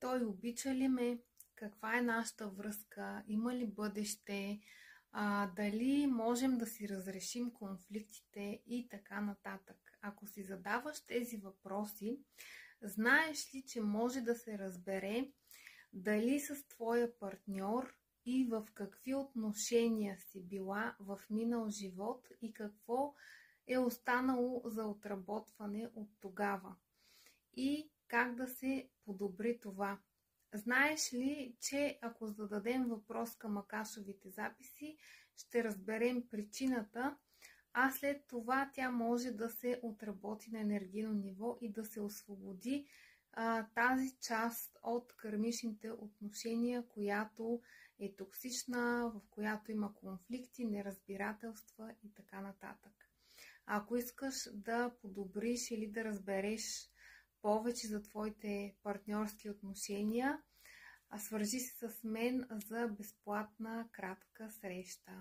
той обича ли ме, каква е нашата връзка, има ли бъдеще, дали можем да си разрешим конфликтите и така нататък. Ако си задаваш тези въпроси, знаеш ли, че може да се разбере дали с твоя партньор и в какви отношения си била в минал живот и какво е останало за отработване от тогава и как да се подобри това. Знаеш ли, че ако зададем въпрос към акашовите записи, ще разберем причината, а след това тя може да се отработи на енергийно ниво и да се освободи тази част от кармичните отношения, която е токсична, в която има конфликти, неразбирателства и така нататък. Ако искаш да подобриш или да разбереш повече за твоите партньорски отношения, свържи се с мен за безплатна кратка среща.